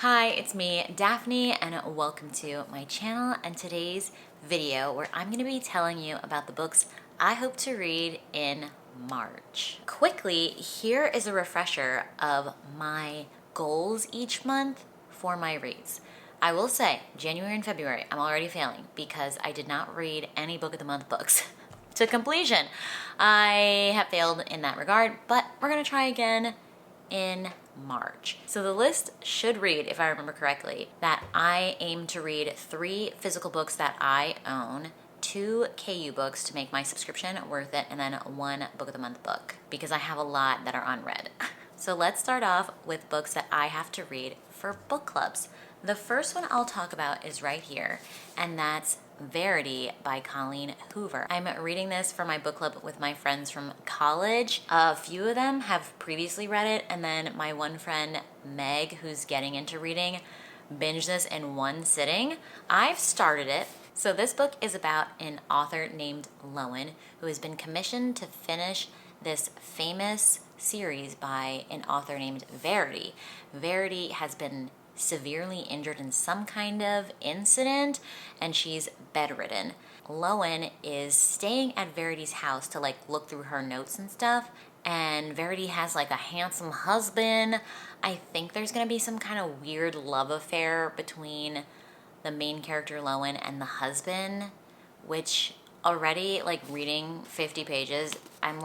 Hi, it's me, Daphne, and welcome to my channel and today's video where I'm going to be telling you about the books I hope to read in March. Quickly, here is a refresher of my goals each month for my reads. I will say, January and February, I'm already failing because I did not read any book of the month books to completion. I have failed in that regard, but we're going to try again in March. So the list should read, if I remember correctly, that I aim to read 3 physical books that I own, 2 KU books to make my subscription worth it, and then 1 book of the month book because I have a lot that are unread. So let's start off with books that I have to read for book clubs. The first one I'll talk about is right here, and that's Verity by Colleen Hoover. I'm reading this for my book club with my friends from college. A few of them have previously read it, and then my one friend, Meg, who's getting into reading, binged this in one sitting. I've started it. So this book is about an author named Lowen who has been commissioned to finish this famous series by an author named Verity. Verity has been severely injured in some kind of incident and she's bedridden. Lowen is staying at Verity's house to look through her notes and stuff, and Verity has a handsome husband. I think there's gonna be some kind of weird love affair between the main character Lowen and the husband, which already reading 50 pages, I'm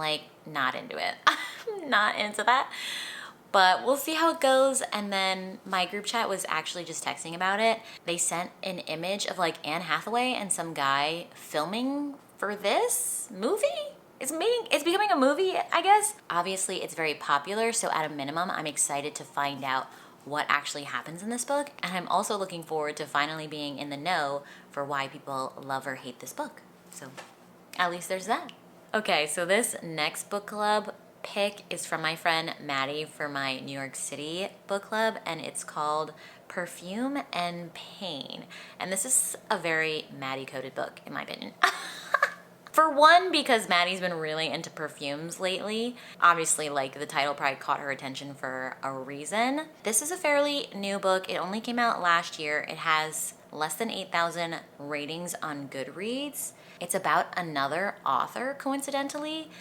not into it. I'm not into that. But we'll see how it goes. And then my group chat was actually just texting about it. They sent an image of Anne Hathaway and some guy filming for this movie. It's becoming a movie, I guess. Obviously, it's very popular, so at a minimum, I'm excited to find out what actually happens in this book. And I'm also looking forward to finally being in the know for why people love or hate this book. So at least there's that. Okay, so this next book club pick is from my friend Maddie for my New York City book club, and it's called Perfume and Pain. And this is a very Maddie-coded book, in my opinion. For one, because Maddie's been really into perfumes lately. Obviously, the title probably caught her attention for a reason. This is a fairly new book. It only came out last year. It has less than 8,000 ratings on Goodreads. It's about another author, coincidentally.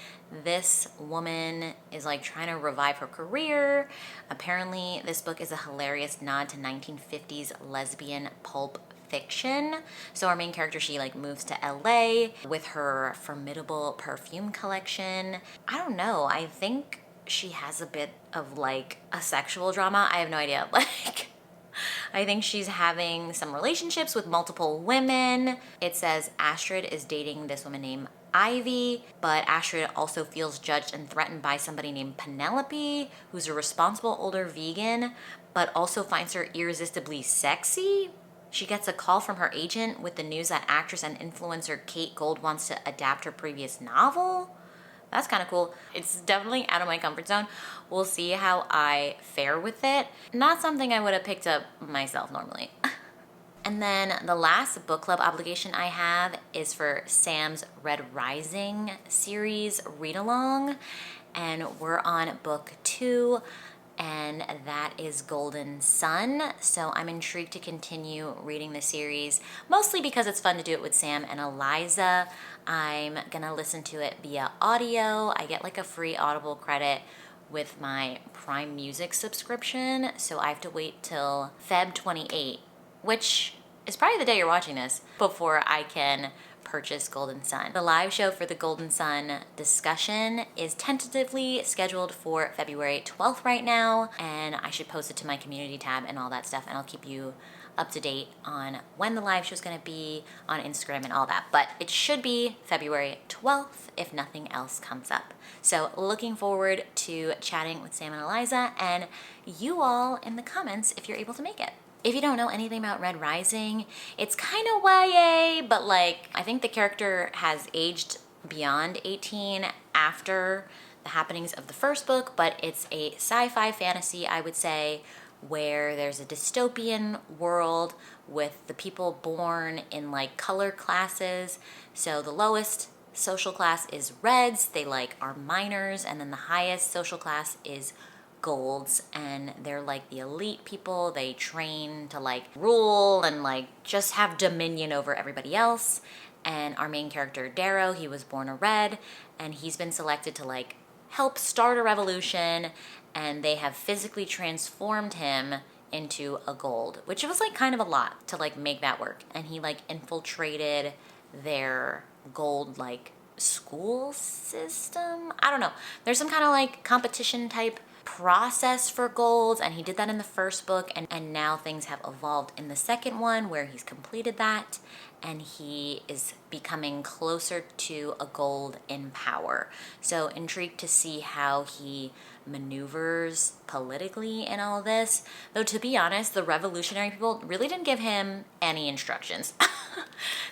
This woman is trying to revive her career. Apparently, this book is a hilarious nod to 1950s lesbian pulp fiction. So our main character, she moves to LA with her formidable perfume collection. I don't know, I think she has a bit of a sexual drama. I have no idea. I think she's having some relationships with multiple women. It says Astrid is dating this woman named Ivy, but Astrid also feels judged and threatened by somebody named Penelope, who's a responsible older vegan, but also finds her irresistibly sexy. She gets a call from her agent with the news that actress and influencer Kate Gold wants to adapt her previous novel. That's kind of cool. It's definitely out of my comfort zone. We'll see how I fare with it. Not something I would have picked up myself normally. And then the last book club obligation I have is for Sam's Red Rising series read-along. And we're on book 2, and that is Golden Sun. So I'm intrigued to continue reading the series, mostly because it's fun to do it with Sam and Eliza. I'm gonna listen to it via audio. I get a free Audible credit with my Prime Music subscription, so I have to wait till Feb 28, which is probably the day you're watching this, before I can purchase Golden Sun. The live show for the Golden Sun discussion is tentatively scheduled for February 12th right now, and I should post it to my community tab and all that stuff, and I'll keep you up to date on when the live show is going to be on Instagram and all that. But it should be February 12th if nothing else comes up. So looking forward to chatting with Sam and Eliza, and you all in the comments if you're able to make it. If you don't know anything about Red Rising, it's kind of YA, but I think the character has aged beyond 18 after the happenings of the first book, but it's a sci-fi fantasy, I would say, where there's a dystopian world with the people born in color classes. So the lowest social class is reds, they are minors, and then the highest social class is golds, and they're like the elite people. They train to like rule and like just have dominion over everybody else. And our main character, Darrow, he was born a red, and he's been selected to like help start a revolution, and they have physically transformed him into a gold, which was like kind of a lot to like make that work. And he like infiltrated their gold like school system. I don't know. There's some kind of like competition type process for golds, and he did that in the first book, and now things have evolved in the second one where he's completed that, and he is becoming closer to a gold in power. So intrigued to see how he maneuvers politically in all this. Though to be honest, the revolutionary people really didn't give him any instructions.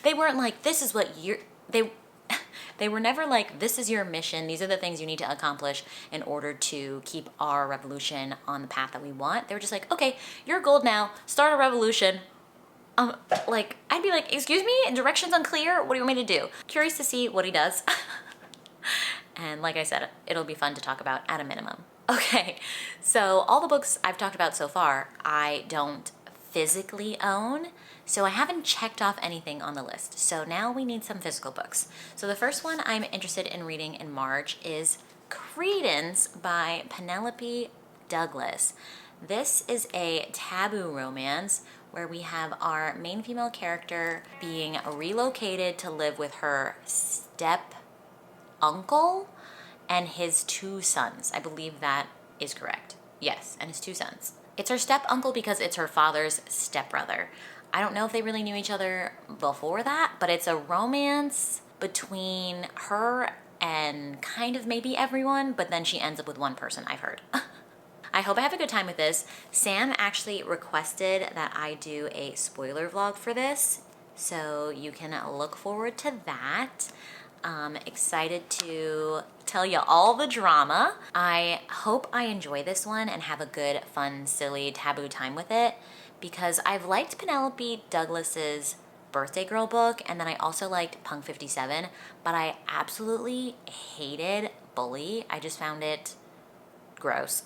They weren't like, this is what you're, they were never like, this is your mission, these are the things you need to accomplish in order to keep our revolution on the path that we want. They were just like, okay, you're gold now, start a revolution. Like, I'd be like, excuse me, directions unclear, what do you want me to do? Curious to see what he does. And like I said, it'll be fun to talk about at a minimum. Okay, so all the books I've talked about so far, I don't physically own, so I haven't checked off anything on the list. So now we need some physical books. So the first one I'm interested in reading in March is Credence by Penelope Douglas. This is a taboo romance where we have our main female character being relocated to live with her step uncle and his 2 sons. I believe that is correct. Yes, and his 2 sons. It's her step uncle because it's her father's stepbrother. I don't know if they really knew each other before that, but it's a romance between her and kind of maybe everyone, but then she ends up with one person, I've heard. I hope I have a good time with this. Sam actually requested that I do a spoiler vlog for this, so you can look forward to that. Excited to tell you all the drama. I hope I enjoy this one and have a good, fun, silly, taboo time with it, because I've liked Penelope Douglas's Birthday Girl book, and then I also liked Punk 57, but I absolutely hated Bully. I just found it gross.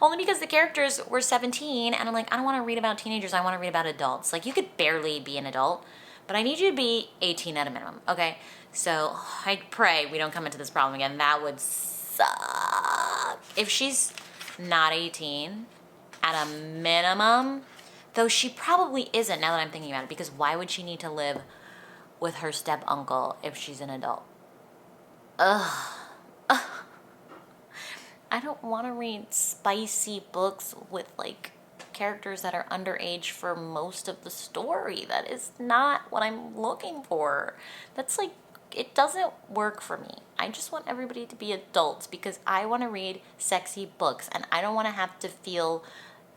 Only because the characters were 17, and I'm like, I don't want to read about teenagers, I want to read about adults. Like, you could barely be an adult, but I need you to be 18 at a minimum, okay? So I pray we don't come into this problem again. That would suck. If she's not 18 at a minimum, though she probably isn't now that I'm thinking about it, because why would she need to live with her step uncle if she's an adult? Ugh. I don't want to read spicy books with like characters that are underage for most of the story. That is not what I'm looking for. That's like, it doesn't work for me. I just want everybody to be adults because I want to read sexy books, and I don't want to have to feel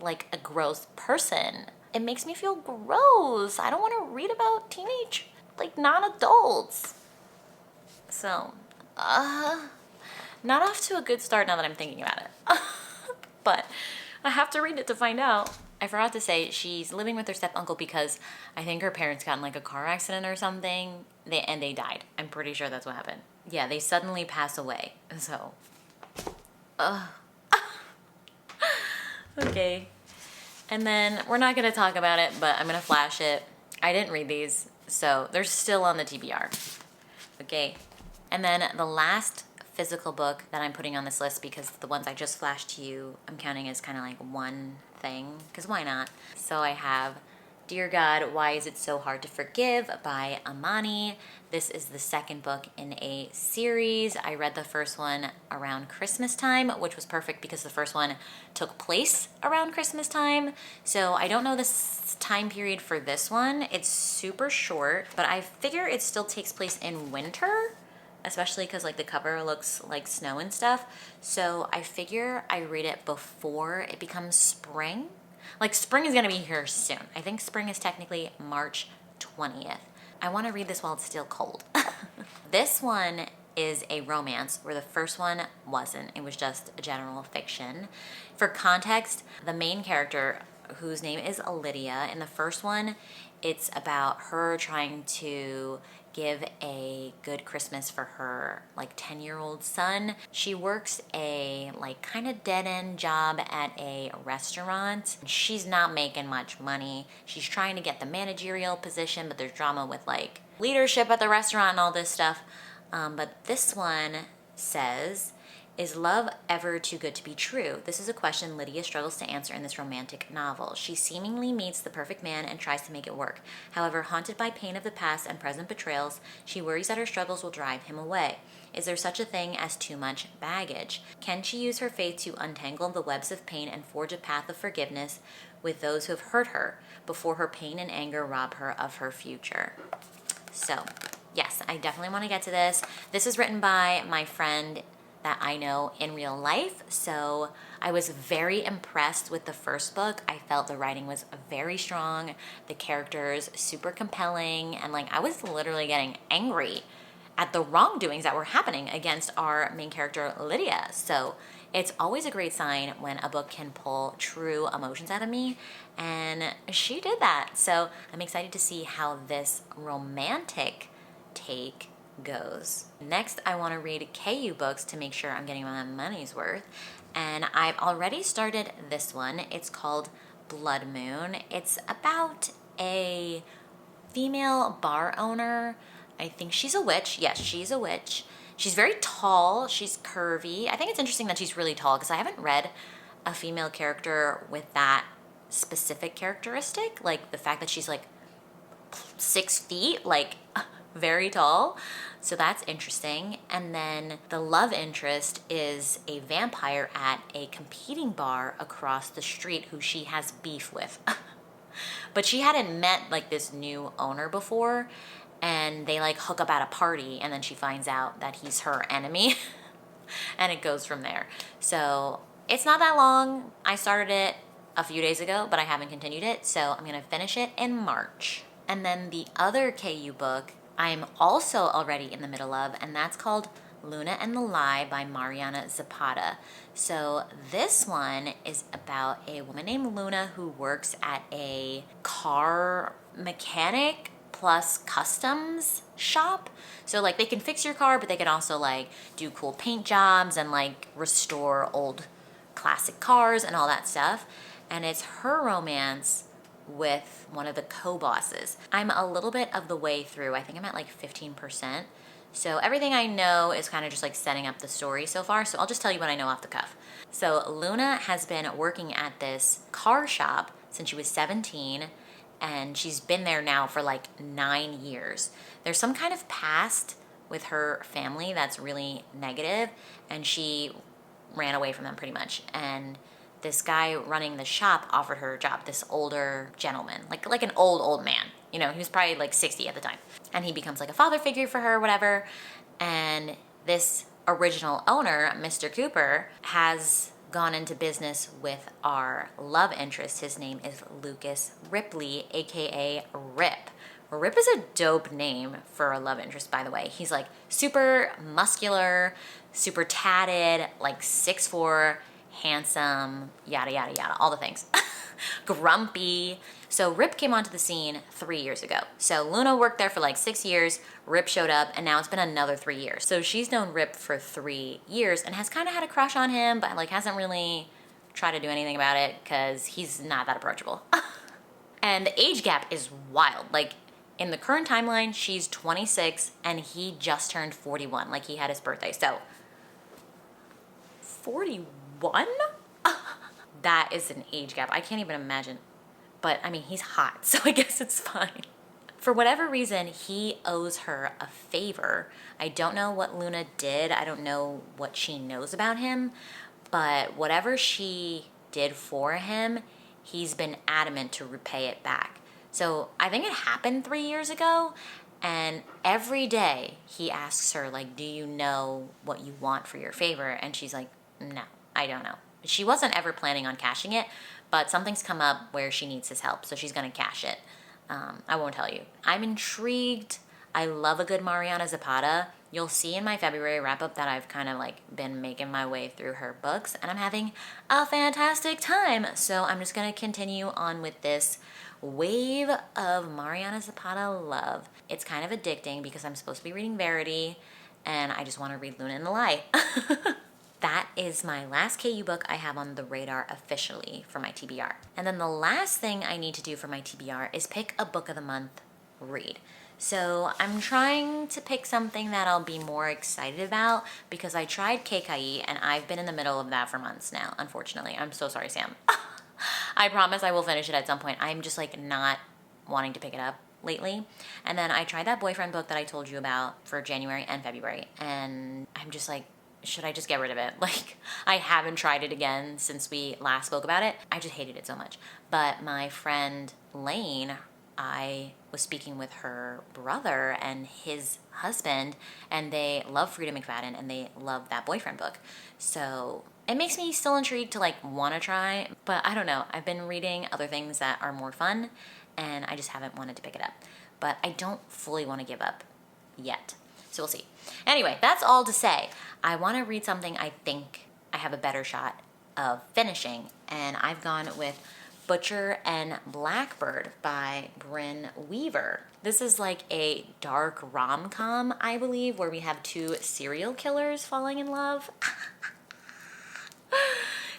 like a gross person. It makes me feel gross. I don't want to read about teenage, like, non-adults. So, not off to a good start now that I'm thinking about it. But I have to read it to find out. I forgot to say, she's living with her step-uncle because I think her parents got in like a car accident or something, and they died. I'm pretty sure that's what happened. Yeah, they suddenly pass away, so. Okay. And then, we're not gonna talk about it, but I'm gonna flash it. I didn't read these, so they're still on the TBR. Okay. And then the last physical book that I'm putting on this list, because the ones I just flashed to you, I'm counting as kind of like one thing, because why not? So I have Dear God, Why Is It So Hard to Forgive by Amani. This is the second book in a series. I read the first one around Christmas time, which was perfect because the first one took place around Christmas time. So I don't know this time period for this one. It's super short, but I figure it still takes place in winter, especially because like the cover looks like snow and stuff. So I figure I read it before it becomes spring. Like, spring is gonna be here soon. I think spring is technically March 20th. I wanna read this while it's still cold. This one is a romance where the first one wasn't. It was just a general fiction. For context, the main character, whose name is Lydia, in the first one, it's about her trying to give a good Christmas for her like 10-year-old son. She works a like kind of dead-end job at a restaurant. She's not making much money. She's trying to get the managerial position, but there's drama with like leadership at the restaurant and all this stuff. But this one says, is love ever too good to be true? This is a question Lydia struggles to answer in this romantic novel. She seemingly meets the perfect man and tries to make it work. However, haunted by pain of the past and present betrayals, she worries that her struggles will drive him away. Is there such a thing as too much baggage? Can she use her faith to untangle the webs of pain and forge a path of forgiveness with those who have hurt her before her pain and anger rob her of her future? So, yes, I definitely want to get to this. This is written by my friend that I know in real life. So I was very impressed with the first book. I felt the writing was very strong, the characters super compelling, and like I was literally getting angry at the wrongdoings that were happening against our main character, Lydia. So it's always a great sign when a book can pull true emotions out of me, and she did that. So I'm excited to see how this romantic take goes. Next, I want to read KU books to make sure I'm getting my money's worth. And I've already started this one. It's called Blood Moon. It's about a female bar owner. I think she's a witch. Yes, she's a witch. She's very tall. She's curvy. I think it's interesting that she's really tall because I haven't read a female character with that specific characteristic. Like the fact that she's like 6 feet, like very tall. So that's interesting. And then the love interest is a vampire at a competing bar across the street who she has beef with. But she hadn't met like this new owner before, and they like hook up at a party, and then she finds out that he's her enemy. And it goes from there. So it's not that long. I started it a few days ago, but I haven't continued it. So I'm gonna finish it in March. And then the other KU book I'm also already in the middle of, and that's called Luna and the Lie by Mariana Zapata. So this one is about a woman named Luna who works at a car mechanic plus customs shop. So like they can fix your car, but they can also like do cool paint jobs and like restore old classic cars and all that stuff. And it's her romance with one of the co-bosses. I'm a little bit of the way through. I think I'm at like 15%. So everything I know is kind of just like setting up the story so far. So I'll just tell you what I know off the cuff. So Luna has been working at this car shop since she was 17, and she's been there now for like 9 years. There's some kind of past with her family that's really negative, and she ran away from them pretty much. And this guy running the shop offered her a job, this older gentleman, like an old man. You know, he was probably like 60 at the time. And he becomes like a father figure for her, whatever. And this original owner, Mr. Cooper, has gone into business with our love interest. His name is Lucas Ripley, aka Rip. Rip is a dope name for a love interest, by the way. He's like super muscular, super tatted, like 6'4", handsome, yada, yada, yada, all the things. Grumpy. So Rip came onto the scene 3 years ago. So Luna worked there for like 6 years, Rip showed up, and now it's been another 3 years. So she's known Rip for 3 years and has kind of had a crush on him, but like hasn't really tried to do anything about it because he's not that approachable. And the age gap is wild. Like in the current timeline, she's 26 and he just turned 41. Like he had his birthday. So 41? That is an age gap. I can't even imagine. But I mean, he's hot, so I guess it's fine. For whatever reason, he owes her a favor. I don't know what Luna did. I don't know what she knows about him. But whatever she did for him, he's been adamant to repay it back. So I think it happened 3 years ago. And every day he asks her, like, do you know what you want for your favor? And she's like, no, I don't know. She wasn't ever planning on cashing it, but something's come up where she needs his help, so she's gonna cash it. I won't tell you. I'm intrigued. I love a good Mariana Zapata. You'll see in my February wrap-up that I've kind of like been making my way through her books, and I'm having a fantastic time. So I'm just gonna continue on with this wave of Mariana Zapata love. It's kind of addicting because I'm supposed to be reading Verity, and I just want to read Luna and the Light. That is my last KU book I have on the radar officially for my TBR. And then the last thing I need to do for my TBR is pick a book of the month read. So I'm trying to pick something that I'll be more excited about because I tried KKI and I've been in the middle of that for months now, unfortunately. I'm so sorry, Sam. I promise I will finish it at some point. I'm just like not wanting to pick it up lately. And then I tried that boyfriend book that I told you about for January and February, and I'm just like, should I just get rid of it? Like, I haven't tried it again since we last spoke about it. I just hated it so much. But my friend Lane, I was speaking with her brother and his husband, and they love Frida McFadden and they love that boyfriend book. So it makes me still intrigued to like want to try, but I don't know. I've been reading other things that are more fun and I just haven't wanted to pick it up. But I don't fully want to give up yet. So we'll see. Anyway, that's all to say. I want to read something I think I have a better shot of finishing, and I've gone with Butcher and Blackbird by Bryn Weaver. This is like a dark rom-com, I believe, where we have two serial killers falling in love.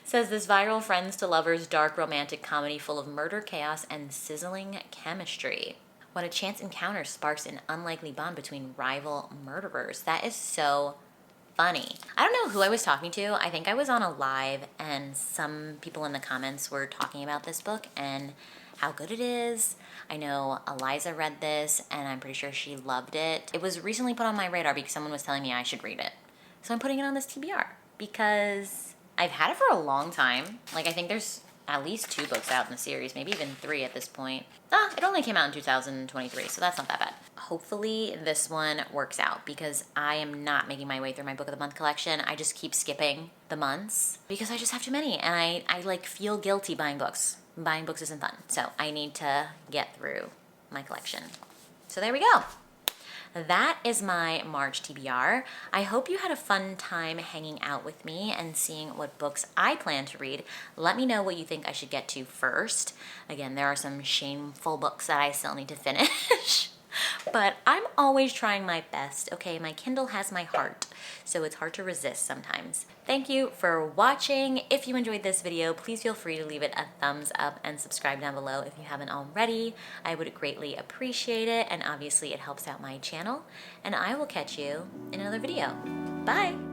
Says this viral friends to lovers dark romantic comedy full of murder, chaos, and sizzling chemistry. What a chance encounter sparks an unlikely bond between rival murderers. That is so funny. I don't know who I was talking to. I think I was on a live and some people in the comments were talking about this book and how good it is. I know Eliza read this and I'm pretty sure she loved it. It was recently put on my radar because someone was telling me I should read it. So I'm putting it on this TBR because I've had it for a long time. Like, I think there's at least 2 books out in the series, maybe even 3 at this point. It only came out in 2023, so that's not that bad. Hopefully this one works out because I am not making my way through my book of the month collection. I just keep skipping the months because I just have too many, and I like feel guilty buying books. Buying books isn't fun, so I need to get through my collection. So there we go. That is my March TBR. I hope you had a fun time hanging out with me and seeing what books I plan to read. Let me know what you think I should get to first. Again, there are some shameful books that I still need to finish. But I'm always trying my best, okay? My Kindle has my heart, so it's hard to resist sometimes. Thank you for watching. If you enjoyed this video, please feel free to leave it a thumbs up and subscribe down below if you haven't already. I would greatly appreciate it, and obviously it helps out my channel. And I will catch you in another video. Bye!